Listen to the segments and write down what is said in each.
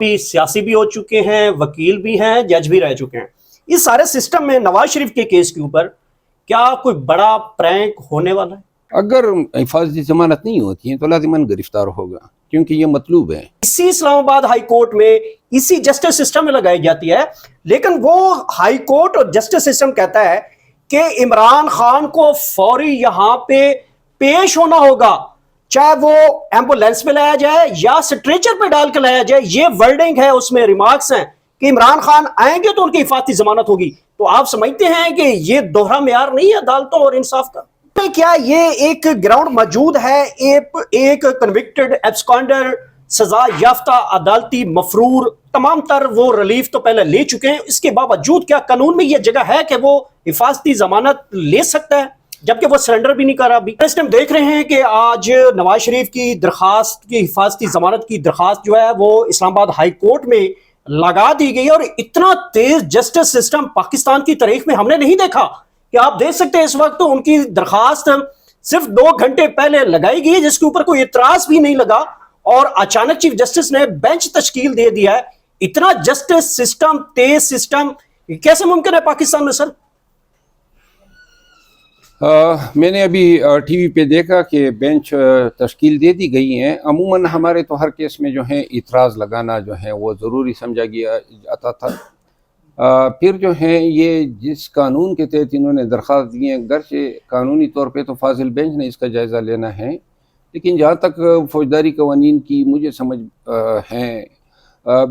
بھی سیاسی بھی ہو چکے ہیں، وکیل بھی ہیں، جج بھی رہ چکے ہیں. اس سارے سسٹم میں نواز شریف کے کیس کے اوپر کیا کوئی بڑا پرینک ہونے والا ہے؟ اگر حفاظتی ضمانت نہیں ہوتی ہے تو لازماً گرفتار ہوگا، کیونکہ یہ مطلوب ہے. اسی اسلام آباد ہائی کورٹ میں اسی جسٹس سسٹم میں لگائی جاتی ہے، لیکن وہ ہائی کورٹ اور جسٹس سسٹم کہتا ہے کہ عمران خان کو فوری یہاں پہ پیش ہونا ہوگا، چاہے وہ ایمبولینس میں لایا جائے یا سٹریچر پہ ڈال کے لایا جائے. یہ ورڈنگ ہے، اس میں ریمارکس ہیں کہ عمران خان آئیں گے تو ان کی حفاظتی ضمانت ہوگی. تو آپ سمجھتے ہیں کہ یہ دوہرا معیار نہیں ہے عدالتوں اور انصاف کا؟ کیا یہ ایک گراؤنڈ موجود ہے؟ ایک کنوکٹڈ ایبسکانڈر، سزا یافتہ عدالتی مفرور، تمام تر وہ ریلیف تو پہلے لے چکے ہیں، اس کے باوجود کیا قانون میں یہ جگہ ہے کہ وہ حفاظتی ضمانت لے سکتا ہے جبکہ وہ سرنڈر بھی نہیں کر رہا؟ ابھی اس ٹائم دیکھ رہے ہیں کہ آج نواز شریف کی درخواست کی حفاظتی ضمانت کی درخواست جو ہے وہ اسلام آباد ہائی کورٹ میں لگا دی گئی، اور اتنا تیز جسٹس سسٹم پاکستان کی تاریخ میں ہم نے نہیں دیکھا. کہ آپ دیکھ سکتے ہیں اس وقت ان کی درخواست صرف 2 گھنٹے پہلے لگائی گئی ہے، جس کے اوپر کوئی اعتراض بھی نہیں لگا، اور اچانک چیف جسٹس نے بینچ تشکیل دے دیا ہے. اتنا جسٹس سسٹم، تیز سسٹم کیسے ممکن ہے پاکستان میں؟ سر میں نے ابھی ٹی وی پہ دیکھا کہ بینچ تشکیل دے دی گئی ہیں. عموماً ہمارے تو ہر کیس میں جو ہے اعتراض لگانا جو ہے وہ ضروری سمجھا گیا جاتا تھا. پھر جو ہے یہ جس قانون کے تحت انہوں نے درخواست دی ہے، گرچہ قانونی طور پہ تو فاضل بینچ نے اس کا جائزہ لینا ہے، لیکن جہاں تک فوجداری قوانین کی مجھے سمجھ ہیں،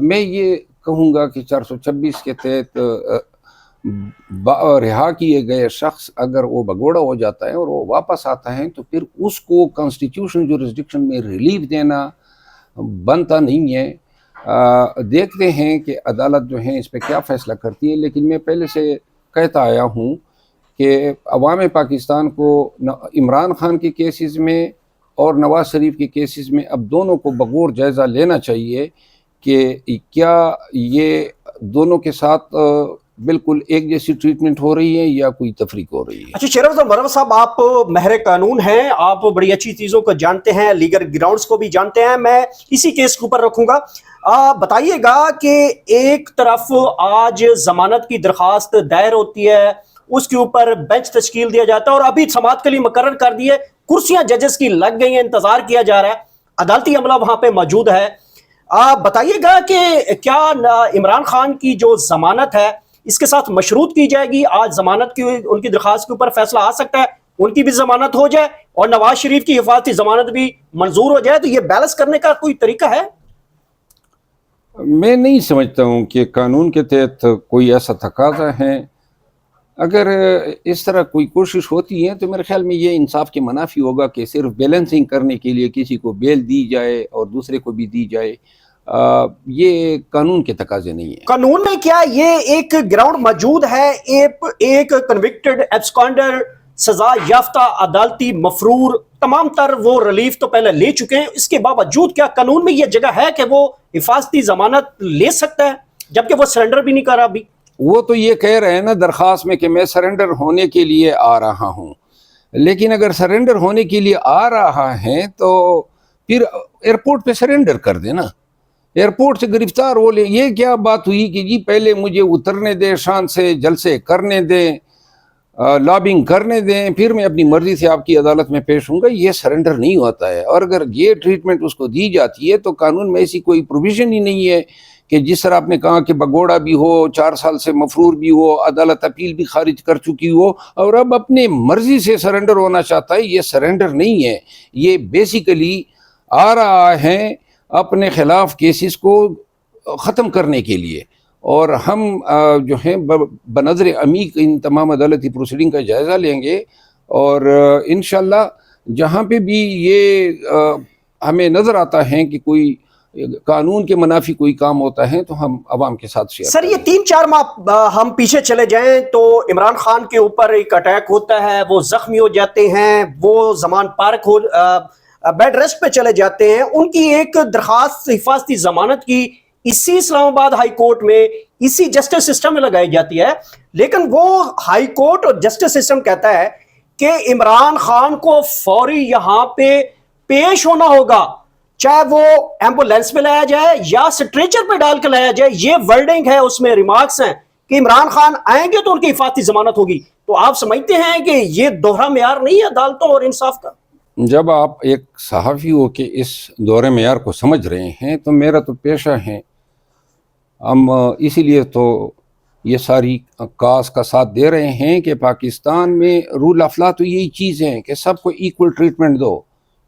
میں یہ کہوں گا کہ 426 کے تحت رہا کیے گئے شخص اگر وہ بگوڑا ہو جاتا ہے اور وہ واپس آتا ہے تو پھر اس کو کانسٹیٹیوشن جورسڈکشن میں ریلیف دینا بنتا نہیں ہے. دیکھتے ہیں کہ عدالت جو ہے اس پہ کیا فیصلہ کرتی ہے. لیکن میں پہلے سے کہتا آیا ہوں کہ عوام پاکستان کو عمران خان کے کیسز میں اور نواز شریف کے کیسز میں اب دونوں کو بغور جائزہ لینا چاہیے کہ کیا یہ دونوں کے ساتھ بالکل ایک جیسی ٹریٹمنٹ ہو رہی ہے یا کوئی تفریق ہو رہی ہے. اچھا شیرو مروت صاحب، آپ ماہر قانون ہیں، آپ بڑی اچھی چیزوں کو جانتے ہیں، لیگل گراؤنڈز کو بھی جانتے ہیں. میں اسی کیس کے اوپر رکھوں گا. بتائیے گا کہ ایک طرف آج ضمانت کی درخواست دائر ہوتی ہے، اس کے اوپر بینچ تشکیل دیا جاتا ہے، اور ابھی سماعت کے لیے مقرر کر دیے، کرسیاں ججز کی لگ گئی ہیں، انتظار کیا جا رہا ہے، عدالتی عملہ وہاں پہ موجود ہے. بتائیے گا کہ کیا عمران خان کی جو ضمانت ہے اس کے ساتھ مشروط کی جائے گی؟ آج ضمانت کی ان کی درخواست کے اوپر فیصلہ آ سکتا ہے، ان کی بھی ضمانت ہو جائے اور نواز شریف کی حفاظتی ضمانت بھی منظور ہو جائے، تو یہ بیلنس کرنے کا کوئی طریقہ ہے؟ میں نہیں سمجھتا ہوں کہ قانون کے تحت کوئی ایسا تقاضا ہے. اگر اس طرح کوئی کوشش ہوتی ہے تو میرے خیال میں یہ انصاف کے منافی ہوگا کہ صرف بیلنسنگ کرنے کے لیے کسی کو بیل دی جائے اور دوسرے کو بھی دی جائے. یہ قانون کے تقاضے نہیں ہیں. قانون میں کیا یہ ایک گراؤنڈ موجود ہے؟ ایک کنوکٹڈ ایبسکانڈر، سزا یافتہ عدالتی مفرور، تمام تر وہ ریلیف تو پہلے لے چکے ہیں، اس کے باوجود کیا قانون میں یہ جگہ ہے کہ وہ حفاظتی ضمانت لے سکتا ہے جبکہ وہ سرنڈر بھی نہیں کر رہا؟ ابھی وہ تو یہ کہہ رہے ہیں نا درخواست میں کہ میں سرنڈر ہونے کے لیے آ رہا ہوں، لیکن اگر سرنڈر ہونے کے لیے آ رہا ہے تو پھر ایئرپورٹ پہ سرنڈر کر دے نا، ایئرپورٹ سے گرفتار ہو لے. یہ کیا بات ہوئی کہ جی پہلے مجھے اترنے دیں، شان سے جلسے کرنے دیں، لابنگ کرنے دیں، پھر میں اپنی مرضی سے آپ کی عدالت میں پیش ہوں گا. یہ سرنڈر نہیں ہوتا ہے. اور اگر یہ ٹریٹمنٹ اس کو دی جاتی ہے تو قانون میں ایسی کوئی پروویژن ہی نہیں ہے کہ جس طرح آپ نے کہا کہ بگوڑا بھی ہو، 4 سال سے مفرور بھی ہو، عدالت اپیل بھی خارج کر چکی ہو اور اب اپنے مرضی سے سرنڈر ہونا چاہتا ہے. یہ سرنڈر نہیں ہے، یہ بیسیکلی آ رہا ہے اپنے خلاف کیسز کو ختم کرنے کے لیے. اور ہم جو ہیں بنظر عمیق ان تمام عدالتی پروسیڈنگ کا جائزہ لیں گے، اور انشاءاللہ جہاں پہ بھی یہ ہمیں نظر آتا ہے کہ کوئی قانون کے منافی کوئی کام ہوتا ہے تو ہم عوام کے ساتھ شیئر. سر یہ 3-4 ماہ ہم پیچھے چلے جائیں تو عمران خان کے اوپر ایک اٹیک ہوتا ہے، وہ زخمی ہو جاتے ہیں، وہ زمان پارک ہو بیڈ ریسٹ پہ چلے جاتے ہیں. ان کی ایک درخواست حفاظتی ضمانت کی اسی اسلام آباد ہائی کورٹ میں اسی جسٹس سسٹم میں لگائی جاتی ہے، لیکن وہ ہائی کورٹ اور جسٹس سسٹم کہتا ہے کہ عمران خان کو فوری یہاں پہ پیش ہونا ہوگا، چاہے وہ ایمبولینس میں لایا جائے یا اسٹریچر پہ ڈال کے لایا جائے. یہ ورڈنگ ہے, اس میں ریمارکس ہیں کہ عمران خان آئیں گے تو ان کی حفاظتی ضمانت ہوگی. تو آپ سمجھتے ہیں کہ یہ دوہرا معیار نہیں ہے عدالتوں اور انصاف کا؟ جب آپ ایک صحافی ہو کے اس دور معیار کو سمجھ رہے ہیں تو میرا تو پیشہ ہے, ہم اسی لیے تو یہ ساری کاز کا ساتھ دے رہے ہیں کہ پاکستان میں رول آف لا تو یہی چیز ہے کہ سب کو ایکول ٹریٹمنٹ دو,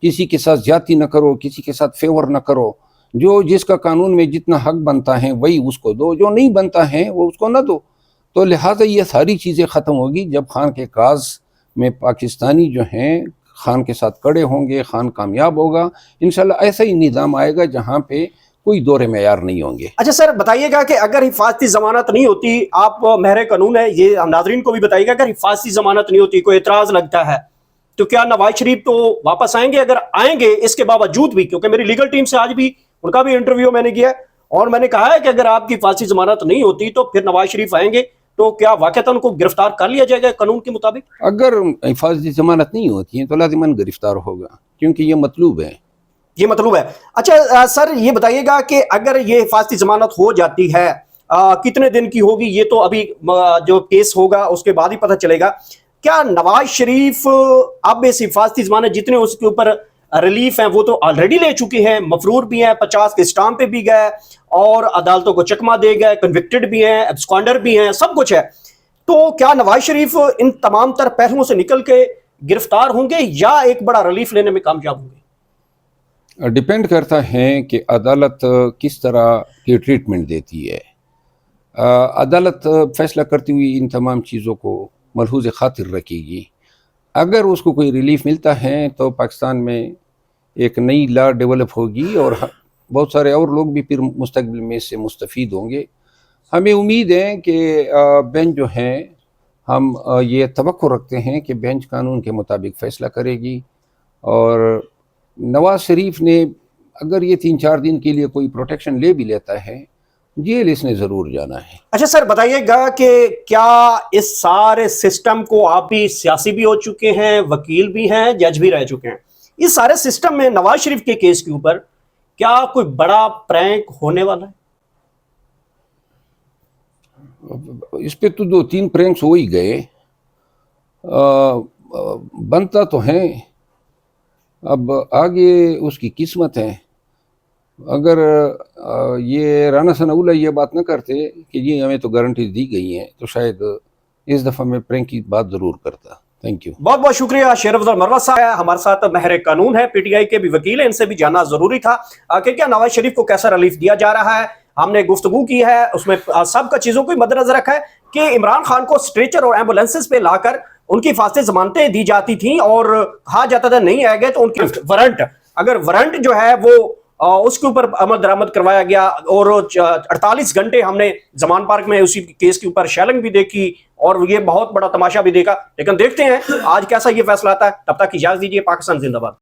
کسی کے ساتھ زیادتی نہ کرو, کسی کے ساتھ فیور نہ کرو, جو جس کا قانون میں جتنا حق بنتا ہے وہی اس کو دو, جو نہیں بنتا ہے وہ اس کو نہ دو. تو لہٰذا یہ ساری چیزیں ختم ہوگی جب خان کے کاز میں پاکستانی جو ہیں خان کے ساتھ کڑے ہوں گے, خان کامیاب ہوگا انشاءاللہ. ایسا ہی نظام آئے گا جہاں پہ کوئی دور معیار نہیں ہوں گے. اچھا سر بتائیے گا کہ اگر حفاظتی ضمانت نہیں ہوتی, آپ ماہر قانون ہے, یہ ہم ناظرین کو بھی بتائیے گا, اگر حفاظتی ضمانت نہیں ہوتی, کوئی اعتراض لگتا ہے تو کیا نواز شریف تو واپس آئیں گے؟ اگر آئیں گے اس کے باوجود بھی, کیونکہ میری لیگل ٹیم سے آج بھی ان کا بھی انٹرویو میں نے کیا اور میں نے کہا ہے کہ اگر آپ کی حفاظتی ضمانت نہیں ہوتی تو پھر نواز شریف آئیں گے تو کیا واقعتاً کو گرفتار کر لیا جائے گا قانون کے مطابق؟ اگر حفاظتی ضمانت نہیں ہوتی ہے تو لازماً گرفتار ہوگا, کیونکہ یہ مطلوب ہے. یہ مطلوب ہے. اچھا سر یہ بتائیے گا کہ اگر یہ حفاظتی ضمانت ہو جاتی ہے کتنے دن کی ہوگی؟ یہ تو ابھی جو کیس ہوگا اس کے بعد ہی پتہ چلے گا. کیا نواز شریف اب اس حفاظتی ضمانت جتنے اس کے اوپر ریلیف ہیں وہ تو آلریڈی لے چکے ہیں, مفرور بھی ہیں, 50 کے اسٹامپ پہ بھی گئے اور عدالتوں کو چکمہ دے گئے, کنوکٹڈ بھی ہیں, ایبسکانڈر بھی ہیں, سب کچھ ہے. تو کیا نواز شریف ان تمام تر پہلوؤں سے نکل کے گرفتار ہوں گے یا ایک بڑا ریلیف لینے میں کامیاب ہوں گے؟ ڈیپینڈ کرتا ہے کہ عدالت کس طرح کی ٹریٹمنٹ دیتی ہے. عدالت فیصلہ کرتی ہوئی ان تمام چیزوں کو ملحوظ خاطر رکھے گی. اگر اس کو کوئی ریلیف ملتا ہے تو پاکستان میں ایک نئی لا ڈیولپ ہوگی اور بہت سارے اور لوگ بھی پھر مستقبل میں اس سے مستفید ہوں گے. ہمیں امید ہے کہ بینچ جو ہے, ہم یہ توقع رکھتے ہیں کہ بینچ قانون کے مطابق فیصلہ کرے گی. اور نواز شریف نے اگر یہ 3-4 دن کے لیے کوئی پروٹیکشن لے بھی لیتا ہے, جیل اس نے ضرور جانا ہے. اچھا سر بتائیے گا کہ کیا اس سارے سسٹم کو, آپ بھی سیاسی بھی ہو چکے ہیں, وکیل بھی ہیں, جج بھی رہ چکے ہیں, اس سارے سسٹم میں نواز شریف کے کیس کے اوپر کیا کوئی بڑا پرینک ہونے والا ہے؟ اس پہ تو 2-3 پرینکس ہو ہی گئے, بنتا تو ہیں, اب آگے اس کی قسمت ہے. اگر یہ رانا ثناءاللہ یہ بات نہ کرتے کہ یہ ہمیں تو گارنٹیز دی گئی ہیں تو شاید اس دفعہ میں پرینک کی بات ضرور کرتا. Thank you. بہت بہت شکریہ. شیر افضل مروت صاحب ہمارے ساتھ ماہر قانون ہے, پی ٹی آئی کے بھی وکیل ہیں, ان سے بھی جاننا ضروری تھا کہ کیا نواز شریف کو کیسا ریلیف دیا جا رہا ہے. ہم نے گفتگو کی ہے, اس میں سب کا چیزوں کو مد نظر رکھا ہے کہ عمران خان کو اسٹریچر اور ایمبولینسز پہ لا کر ان کی حفاظتی ضمانتیں دی جاتی تھیں اور کہا جاتا تھا نہیں آئے گئے تو ان کی وارنٹ, اگر وارنٹ جو ہے وہ اس کے اوپر عمل درآمد کروایا گیا اور 48 گھنٹے ہم نے زمان پارک میں اسی کیس کے اوپر شیلنگ بھی دیکھی اور یہ بہت بڑا تماشا بھی دیکھا. لیکن دیکھتے ہیں آج کیسا یہ فیصلہ آتا ہے. تب تک اجازت دیجیے. پاکستان زندہ باد.